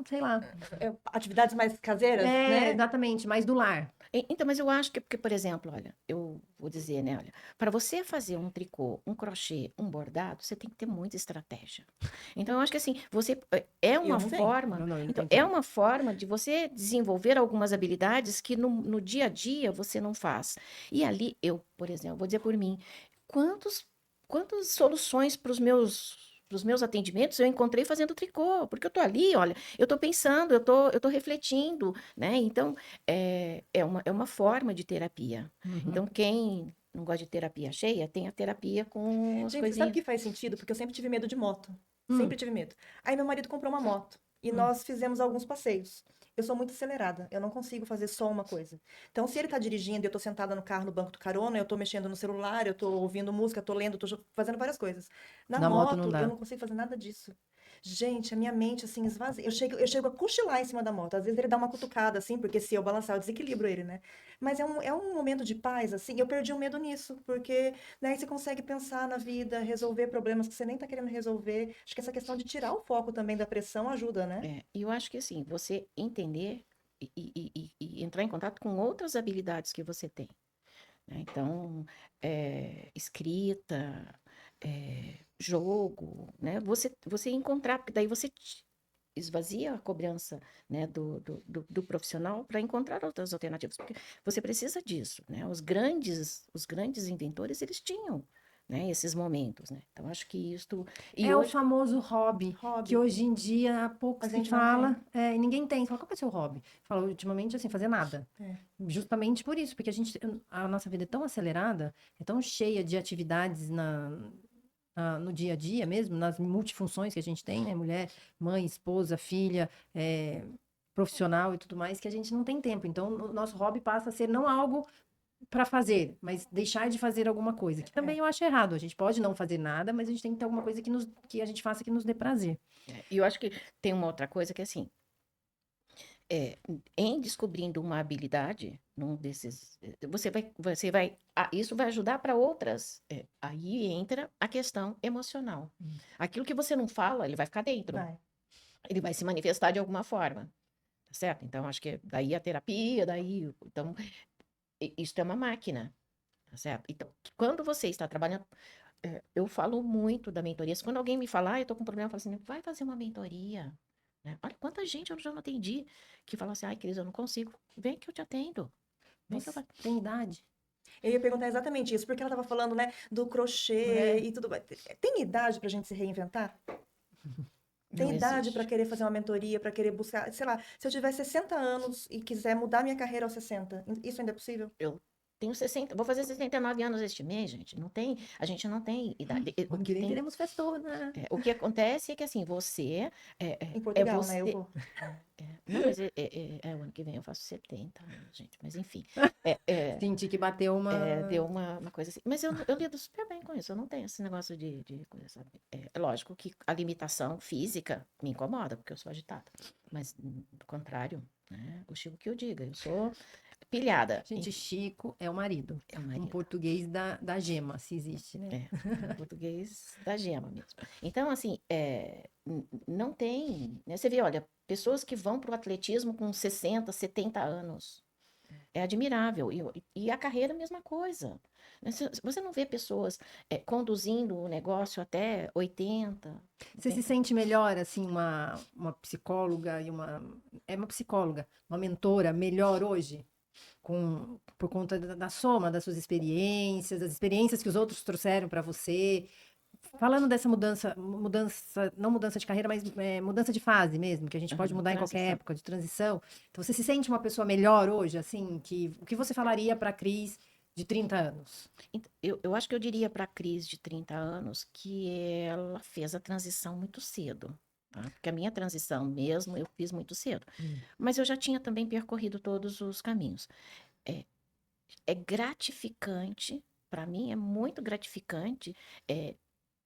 sei lá. atividades mais caseiras, É, né? exatamente, mais do lar. Então, mas eu acho que, porque, por exemplo, olha, eu vou dizer, né, olha, para você fazer um tricô, um crochê, um bordado, você tem que ter muita estratégia. Então, eu acho que assim, é Eu uma não tenho. forma, Não, eu não então, tenho é também. uma forma de você desenvolver algumas habilidades que no dia a dia você não faz. E ali, eu, por exemplo, vou dizer por mim, quantos, quantas soluções para os meus atendimentos eu encontrei fazendo tricô, porque eu tô ali, olha, eu tô pensando, eu tô refletindo, né? Então, é uma forma de terapia. Uhum. Então, quem não gosta de terapia cheia, tem a terapia com as Gente, sabe o coisinhas. que faz sentido? Porque eu sempre tive medo de moto. Hum, Sempre tive medo. Aí meu marido comprou uma moto e hum. nós fizemos alguns passeios. Eu sou muito acelerada, eu não consigo fazer só uma coisa. Então, se ele tá dirigindo e eu tô sentada no carro no banco do carona, eu tô mexendo no celular, eu tô ouvindo música, tô lendo, fazendo várias coisas. Na Na moto não moto, eu dá. não consigo fazer nada disso. Gente, a minha mente, assim, esvazia. Eu chego a cochilar em cima da moto. Às vezes ele dá uma cutucada, assim, porque se eu balançar, eu desequilibro ele, né? Mas é um momento de paz, assim. Eu perdi o medo nisso, porque daí você consegue pensar na vida, resolver problemas que você nem tá querendo resolver. Acho que essa questão de tirar o foco também da pressão ajuda, né? E eu acho que assim, você entender e entrar em contato com outras habilidades que você tem, né? Então, escrita, jogo, né? Você encontrar, porque daí você esvazia a cobrança, né, do profissional para encontrar outras alternativas, porque você precisa disso, né? Os grandes inventores, eles tinham, né, esses momentos, né? Então, acho que isto. E É o hoje. famoso hobby, que Hobby. hoje em dia há pouco A se gente não fala, tem. e ninguém tem. Você fala, qual que é o seu hobby? Fala, ultimamente, assim, fazer nada. É. Justamente por isso, porque a nossa vida é tão acelerada, é tão cheia de atividades no dia a dia mesmo, nas multifunções que a gente tem, né? Mulher, mãe, esposa, filha, profissional e tudo mais, que a gente não tem tempo. Então, o nosso hobby passa a ser não algo para fazer, mas deixar de fazer alguma coisa, que também É. eu acho errado. A gente pode não fazer nada, mas a gente tem que ter alguma coisa que a gente faça que nos dê prazer. E eu acho que tem uma outra coisa que é assim, é, em descobrindo uma habilidade, num desses, isso vai ajudar para outras. Aí entra a questão emocional. Aquilo que você não fala, ele vai ficar dentro. Vai. Ele vai se manifestar de alguma forma, tá certo? Então, acho que daí a terapia, então, isso é uma máquina, tá certo? Então, quando você está trabalhando, Eu falo muito da mentoria. Quando alguém me fala, eu tô com um problema, eu falo assim, vai fazer uma mentoria. Né? Olha quanta gente eu já não atendi que fala assim, ai, Cris, eu não consigo. Vem que eu te atendo. Vem que eu Você faço. tem idade? Eu ia perguntar exatamente isso, porque ela estava falando, né, do crochê É, e tudo mais. Tem idade pra gente se reinventar? Não Tem idade para existe. querer fazer uma mentoria, para querer buscar, sei lá, se eu tiver 60 anos e quiser mudar minha carreira aos 60, isso ainda é possível? Eu tenho 60, vou fazer 69 anos este mês, gente. Não tem, a gente não tem idade. O ano que que vem tem, teremos festona. o que acontece é que assim, você Em é Portugal, né? Eu você. vou. Não, mas o ano que vem eu faço 70 anos, gente. Mas enfim, é, é, Senti que bateu deu uma. uma coisa assim. Mas eu lido super bem com isso. Eu não tenho esse negócio de coisa, sabe? É lógico que a limitação física me incomoda, porque eu sou agitada. Mas, do contrário, né? O Chico que eu diga, eu sou pilhada. Gente, Chico é o marido. É o Um marido. português da gema, se existe, né? É português da gema mesmo. Então, assim, não tem. Né? Você vê, olha, pessoas que vão para o atletismo com 60, 70 anos. É admirável. E a carreira, a mesma coisa. Né? Você não vê pessoas conduzindo o negócio até 80, Você se 90. sente melhor, assim, uma psicóloga e uma. É uma psicóloga, uma mentora melhor hoje? Por conta da soma das suas experiências, das experiências que os outros trouxeram para você. Falando dessa mudança, não mudança de carreira, mas mudança de fase mesmo, que a gente pode Aham, mudar em qualquer transição. época, de transição. Então, você se sente uma pessoa melhor hoje, assim, o que você falaria para a Cris de 30 anos? Eu acho que eu diria para a Cris de 30 anos que ela fez a transição muito cedo. Tá? Porque a minha transição mesmo eu fiz muito cedo. Mas eu já tinha também percorrido todos os caminhos. É, é gratificante, para mim é muito gratificante é,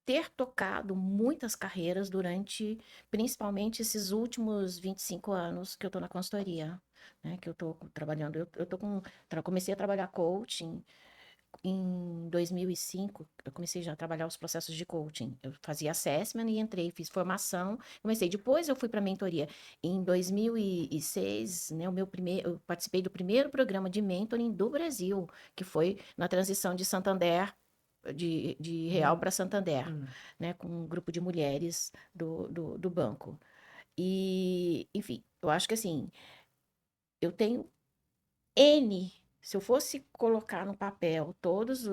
ter tocado muitas carreiras durante, principalmente esses últimos 25 anos que eu estou na consultoria, né? Que eu estou trabalhando. Eu tô comecei a trabalhar coaching em 2005. Eu comecei já a trabalhar os processos de coaching. Eu fazia assessment e entrei, fiz formação, comecei. Depois eu fui para mentoria. Em 2006, né, eu participei do primeiro programa de mentoring do Brasil, que foi na transição de Santander, de Real Hum, para Santander, hum. né, com um grupo de mulheres do banco. E, enfim, eu acho que assim, eu tenho N, se eu fosse colocar no papel todos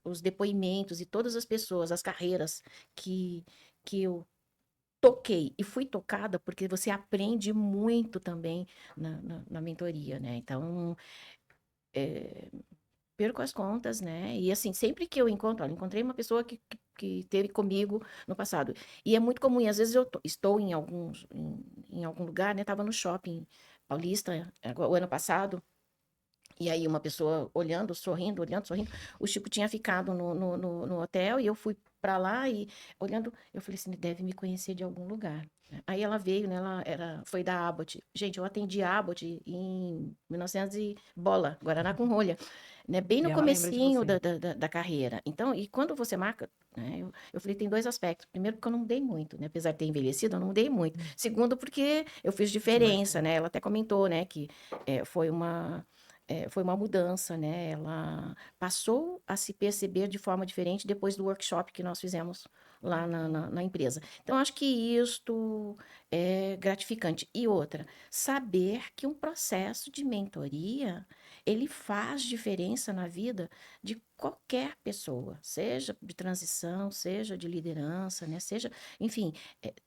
os depoimentos e todas as pessoas, as carreiras que eu toquei e fui tocada, porque você aprende muito também na mentoria, né? Então, perco as contas, né? E assim, sempre que eu encontro, olha, encontrei uma pessoa que teve comigo no passado. E é muito comum, e às vezes eu estou em algum lugar, né? Tava no shopping paulista, o ano passado. E aí uma pessoa olhando, sorrindo. O Chico tinha ficado no hotel e eu fui para lá e olhando, eu falei assim, deve me conhecer de algum lugar. Aí ela veio, né? Foi da Abbott. Gente, eu atendi a Abbott em 1900 e bola, Guaraná com rolha, né? Bem E no ela lembra de comecinho você. da carreira. Então, e quando você marca, né? Eu falei, tem dois aspectos. Primeiro, porque eu não mudei muito, né? Apesar de ter envelhecido, eu não mudei muito. Segundo, porque eu fiz Te diferença, marcou. né? Ela até comentou, né? Que foi uma mudança, né? Ela passou a se perceber de forma diferente depois do workshop que nós fizemos lá na empresa. Então, acho que isto é gratificante. E outra, saber que um processo de mentoria, ele faz diferença na vida de qualquer pessoa, seja de transição, seja de liderança, né? Seja, enfim,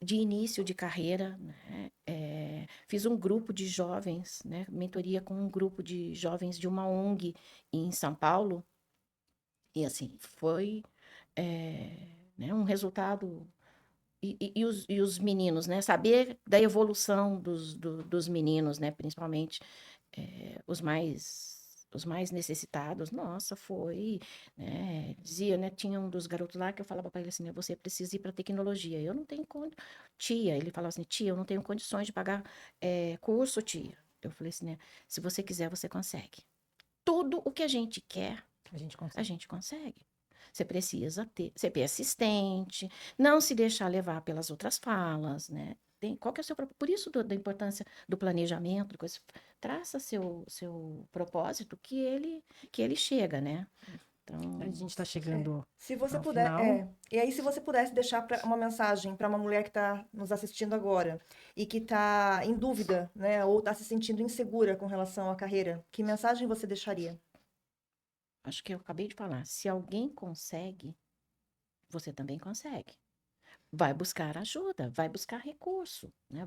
de início de carreira, né? Fiz um grupo de jovens, né? Mentoria com um grupo de jovens de uma ONG em São Paulo, e assim, foi né, um resultado. E os meninos, né? Saber da evolução dos meninos, né? Principalmente os mais necessitados. Nossa, foi, né? Dizia, né? Tinha um dos garotos lá que eu falava para ele assim, né? Você precisa ir para tecnologia. Eu não tenho tia, ele falava assim, tia, eu não tenho condições de pagar curso, tia. Eu falei assim, né? Se você quiser, você consegue. Tudo o que a gente quer, A gente a consegue. gente consegue. Você precisa ter, ser persistente, não se deixar levar pelas outras falas, né? Qual que é o seu Por isso da importância do planejamento, traça seu propósito que ele chega, né? Então, A gente está chegando Se você ao puder, final. e aí se você pudesse deixar uma mensagem para uma mulher que está nos assistindo agora e que está em dúvida, né, ou está se sentindo insegura com relação à carreira, que mensagem você deixaria? acho que eu acabei de falar. Se alguém consegue, você também consegue. Vai buscar ajuda, vai buscar recurso, né?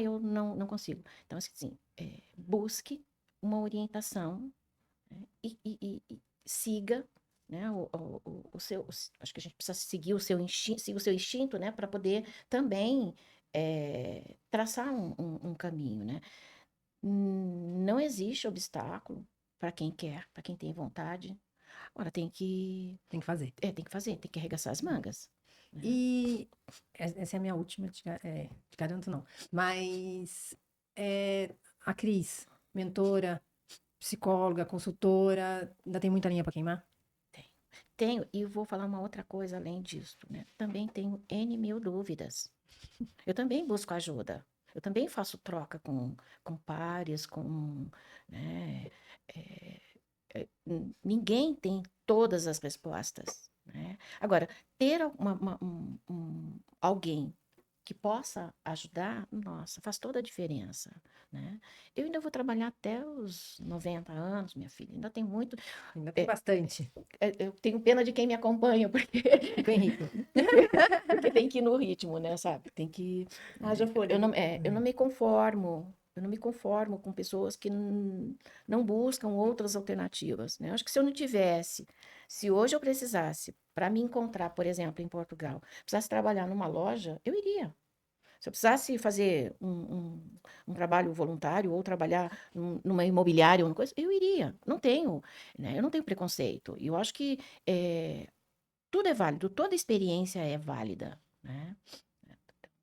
Eu não consigo. Então, assim, busque uma orientação, né? E siga, né? Acho que a gente precisa seguir o seu instinto, né? Para poder também traçar um caminho, né? Não existe obstáculo para quem quer, para quem tem vontade. Agora Tem que fazer. tem que fazer, tem que arregaçar as mangas, né? E essa é a minha última, te garanto não. Mas a Cris, mentora, psicóloga, consultora, ainda tem muita linha para queimar? Tenho, e vou falar uma outra coisa além disso, né? Também tenho N mil dúvidas. Eu também busco ajuda. Eu também faço troca com pares, né? É, ninguém tem todas as respostas, né? Agora, ter alguém que possa ajudar, nossa, faz toda a diferença, né? Eu ainda vou trabalhar até os 90 anos, minha filha, ainda tem muito. Ainda tem bastante. Eu tenho pena de quem me acompanha, porque, Fico Henrique. porque tem que ir no ritmo, né, sabe? Tem que. Haja fôlego. Eu não me conformo. Eu não me conformo com pessoas que não buscam outras alternativas, né? Eu acho que se eu não tivesse, se hoje eu precisasse, para me encontrar, por exemplo, em Portugal, precisasse trabalhar numa loja, eu iria. Se eu precisasse fazer um trabalho voluntário ou trabalhar numa imobiliária, uma coisa, eu iria. Não tenho, né? Eu não tenho preconceito. E eu acho que tudo é válido, toda experiência é válida, né?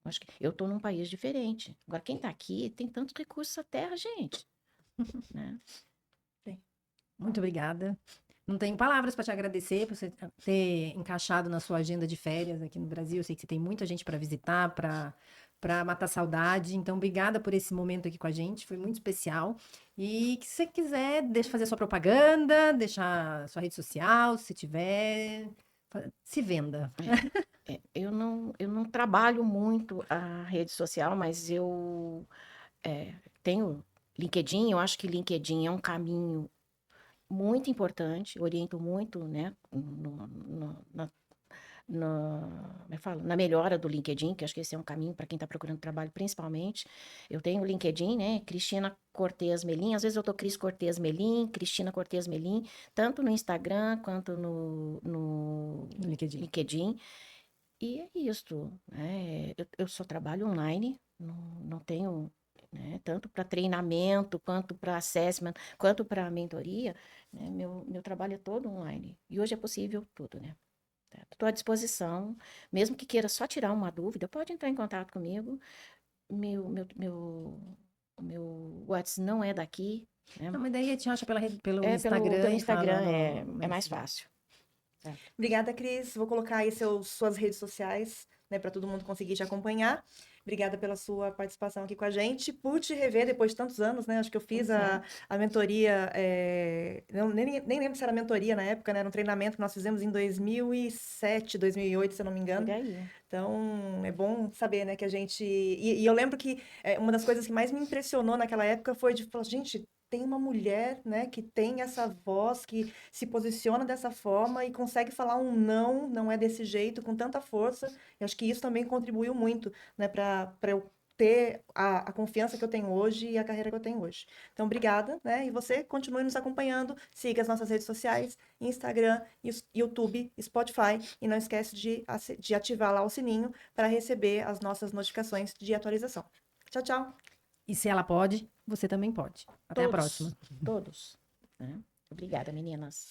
Eu acho que eu estou num país diferente. Agora, quem está aqui tem tantos recursos à terra, gente, né? Muito obrigada. Não tenho palavras para te agradecer por você ter encaixado na sua agenda de férias aqui no Brasil. Eu sei que você tem muita gente para visitar, para matar saudade. Então, obrigada por esse momento aqui com a gente. Foi muito especial. E que se você quiser, deixa fazer sua propaganda, deixar sua rede social, se tiver, se venda. Eu não trabalho muito a rede social, mas eu tenho LinkedIn. Eu acho que LinkedIn é um caminho muito importante, oriento muito, né, como é que fala? Na melhora do LinkedIn, que eu acho que esse é um caminho para quem está procurando trabalho, principalmente. Eu tenho o LinkedIn, né, Cristina Cortez Melim, às vezes eu tô Cris Cortez Melim, Cristina Cortez Melim, tanto no Instagram quanto no No LinkedIn. LinkedIn. E é isso, né? Eu só trabalho online, não tenho, né, tanto para treinamento, quanto para assessment, quanto para mentoria, né? Meu trabalho é todo online. E hoje é possível tudo, né? Estou à disposição, mesmo que queira só tirar uma dúvida, pode entrar em contato comigo. O meu WhatsApp não é daqui, né? Não, mas daí a gente acha pelo Pelo Instagram e fala Instagram é no mais fácil. Obrigada, Cris. Vou colocar aí suas redes sociais, né, para todo mundo conseguir te acompanhar. Obrigada pela sua participação aqui com a gente, por te rever depois de tantos anos, né? Acho que eu fiz a mentoria, nem lembro se era mentoria na época, né? Era um treinamento que nós fizemos em 2007, 2008, se eu não me Por engano. aí. Então, é bom saber, né, que a gente... E eu lembro que uma das coisas que mais me impressionou naquela época foi de falar, gente, tem uma mulher, né, que tem essa voz, que se posiciona dessa forma e consegue falar um não, não é desse jeito, com tanta força. Eu acho que isso também contribuiu muito, né, para eu ter a confiança que eu tenho hoje e a carreira que eu tenho hoje. Então, obrigada, né? E você continue nos acompanhando, siga as nossas redes sociais, Instagram, YouTube, Spotify, e não esquece de ativar lá o sininho para receber as nossas notificações de atualização. Tchau, tchau. E se ela pode, você também pode. Até a próxima. Todos, né? Obrigada, meninas.